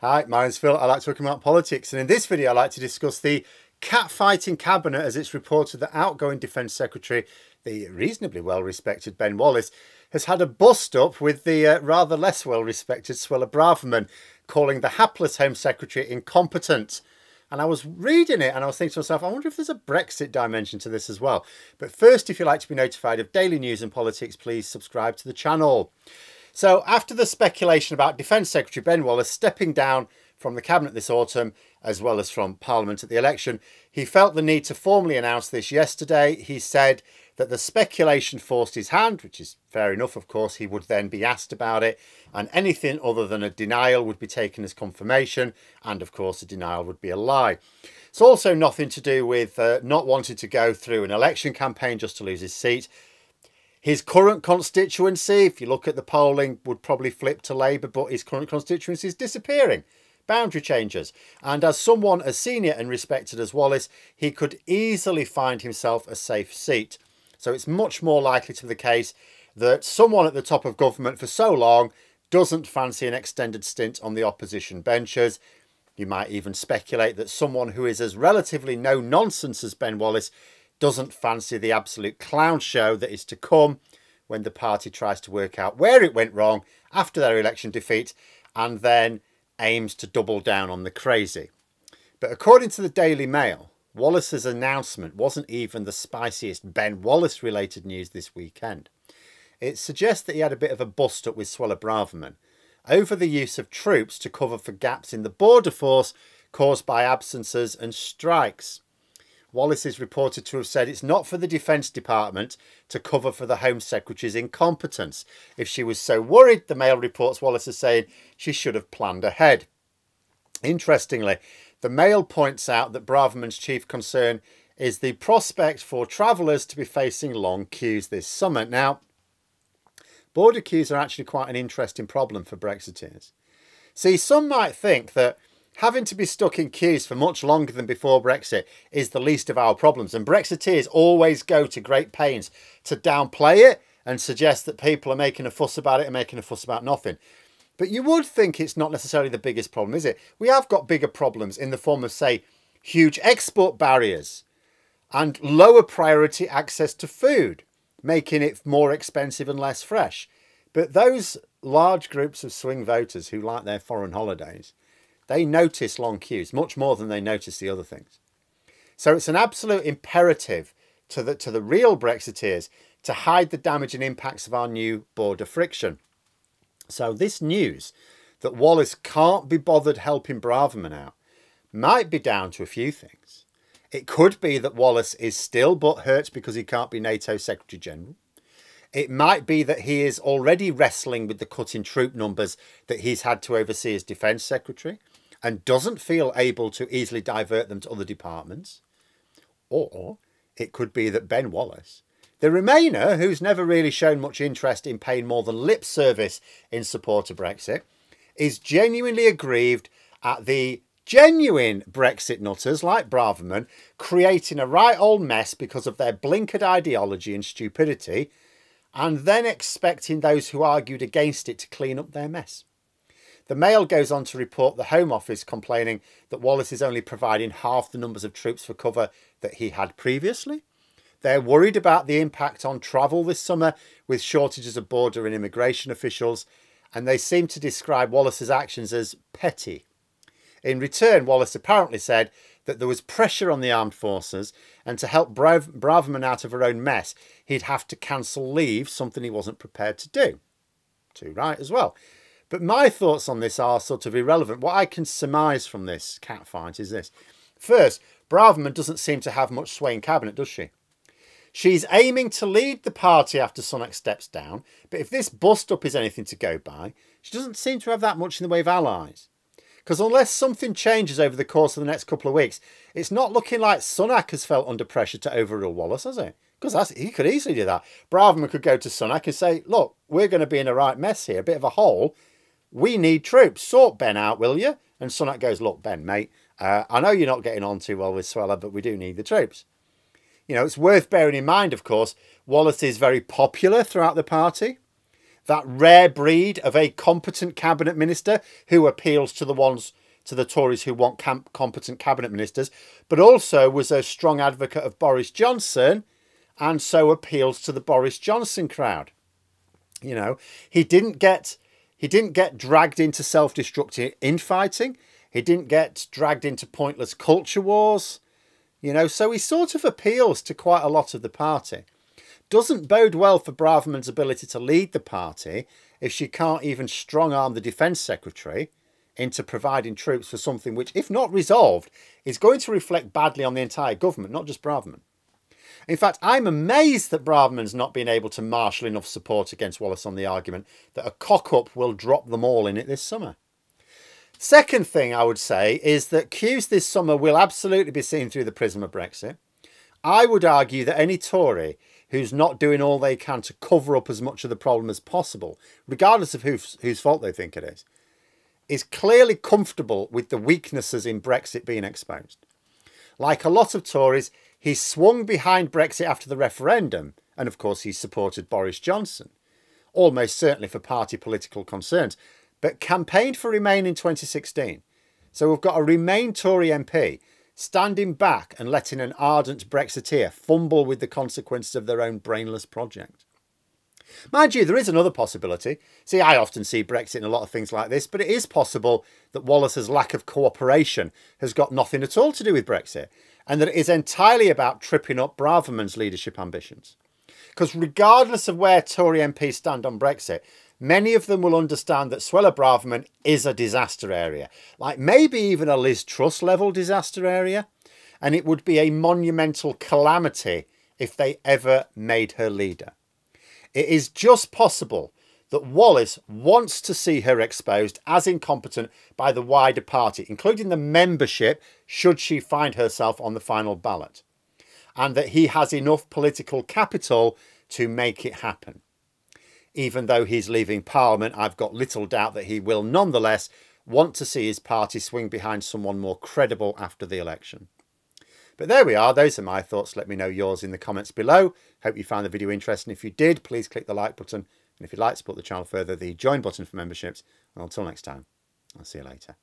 Hi, my name's Phil. I like talking about politics, and in this video I like to discuss the catfighting cabinet as it's reported that outgoing Defence Secretary, the reasonably well-respected Ben Wallace, has had a bust-up with the rather less well-respected Suella Braverman, calling the hapless Home Secretary incompetent. And I was reading it and I was thinking to myself, I wonder if there's a Brexit dimension to this as well. But first, if you'd like to be notified of daily news and politics, please subscribe to the channel. So after the speculation about Defence Secretary Ben Wallace stepping down from the Cabinet this autumn, as well as from Parliament at the election, he felt the need to formally announce this yesterday. He said that the speculation forced his hand, which is fair enough, of course. He would then be asked about it, and anything other than a denial would be taken as confirmation, and of course a denial would be a lie. It's also nothing to do with not wanting to go through an election campaign just to lose his seat. His current constituency, if you look at the polling, would probably flip to Labour, but his current constituency is disappearing. Boundary changes. And as someone as senior and respected as Wallace, he could easily find himself a safe seat. So it's much more likely to be the case that someone at the top of government for so long doesn't fancy an extended stint on the opposition benches. You might even speculate that someone who is as relatively no nonsense as Ben Wallace doesn't fancy the absolute clown show that is to come when the party tries to work out where it went wrong after their election defeat and then aims to double down on the crazy. But according to the Daily Mail, Wallace's announcement wasn't even the spiciest Ben Wallace related news this weekend. It suggests that he had a bit of a bust up with Suella Braverman over the use of troops to cover for gaps in the border force caused by absences and strikes. Wallace is reported to have said it's not for the Defence Department to cover for the Home Secretary's incompetence. If she was so worried, the Mail reports Wallace is saying she should have planned ahead. Interestingly, the Mail points out that Braverman's chief concern is the prospect for travellers to be facing long queues this summer. Now, border queues are actually quite an interesting problem for Brexiteers. See, some might think that having to be stuck in queues for much longer than before Brexit is the least of our problems. And Brexiteers always go to great pains to downplay it and suggest that people are making a fuss about it and making a fuss about nothing. But you would think it's not necessarily the biggest problem, is it? We have got bigger problems in the form of, say, huge export barriers and lower priority access to food, making it more expensive and less fresh. But those large groups of swing voters who like their foreign holidays, they notice long queues much more than they notice the other things. So it's an absolute imperative to the real Brexiteers to hide the damage and impacts of our new border friction. So this news that Wallace can't be bothered helping Braverman out might be down to a few things. It could be that Wallace is still butthurt because he can't be NATO Secretary General. It might be that he is already wrestling with the cut in troop numbers that he's had to oversee as Defence Secretary and doesn't feel able to easily divert them to other departments. Or it could be that Ben Wallace, the Remainer, who's never really shown much interest in paying more than lip service in support of Brexit, is genuinely aggrieved at the genuine Brexit nutters like Braverman creating a right old mess because of their blinkered ideology and stupidity, and then expecting those who argued against it to clean up their mess. The Mail goes on to report the Home Office complaining that Wallace is only providing half the numbers of troops for cover that he had previously. They're worried about the impact on travel this summer with shortages of border and immigration officials, and they seem to describe Wallace's actions as petty. In return, Wallace apparently said that there was pressure on the armed forces, and to help Braverman out of her own mess, he'd have to cancel leave, something he wasn't prepared to do. Too right as well. But my thoughts on this are sort of irrelevant. What I can surmise from this catfight is this. First, Braverman doesn't seem to have much sway in Cabinet, does she? She's aiming to lead the party after Sunak steps down, but if this bust-up is anything to go by, she doesn't seem to have that much in the way of allies. Because unless something changes over the course of the next couple of weeks, it's not looking like Sunak has felt under pressure to overrule Wallace, has it? Because he could easily do that. Braverman could go to Sunak and say, look, we're going to be in a right mess here, a bit of a hole. We need troops. Sort Ben out, will you? And Sunak goes, look, Ben, mate, I know you're not getting on too well with Suella, but we do need the troops. You know, it's worth bearing in mind, of course, Wallace is very popular throughout the party. that rare breed of a competent cabinet minister who appeals to the Tories who want competent cabinet ministers, but also was a strong advocate of Boris Johnson and so appeals to the Boris Johnson crowd. You know, he didn't get dragged into self-destructive infighting. He didn't get dragged into pointless culture wars. You know, so he sort of appeals to quite a lot of the party. Doesn't bode well for Braverman's ability to lead the party if she can't even strong-arm the Defence Secretary into providing troops for something which, if not resolved, is going to reflect badly on the entire government, not just Braverman. In fact, I'm amazed that Braverman's not been able to marshal enough support against Wallace on the argument that a cock-up will drop them all in it this summer. Second thing I would say is that queues this summer will absolutely be seen through the prism of Brexit. I would argue that any Tory who's not doing all they can to cover up as much of the problem as possible, regardless of whose fault they think it is clearly comfortable with the weaknesses in Brexit being exposed. Like a lot of Tories, he swung behind Brexit after the referendum, and of course he supported Boris Johnson, almost certainly for party political concerns, but campaigned for Remain in 2016. So we've got a Remain Tory MP standing back and letting an ardent Brexiteer fumble with the consequences of their own brainless project. Mind you, there is another possibility. See, I often see Brexit in a lot of things like this, but it is possible that Wallace's lack of cooperation has got nothing at all to do with Brexit, and that it is entirely about tripping up Braverman's leadership ambitions. Because regardless of where Tory MPs stand on Brexit, many of them will understand that Suella Braverman is a disaster area, like maybe even a Liz Truss level disaster area, and it would be a monumental calamity if they ever made her leader. It is just possible that Wallace wants to see her exposed as incompetent by the wider party, including the membership, should she find herself on the final ballot, and that he has enough political capital to make it happen. Even though he's leaving Parliament, I've got little doubt that he will nonetheless want to see his party swing behind someone more credible after the election. But there we are. Those are my thoughts. Let me know yours in the comments below. Hope you found the video interesting. If you did, please click the like button. And if you'd like to support the channel further, the join button for memberships. And until next time, I'll see you later.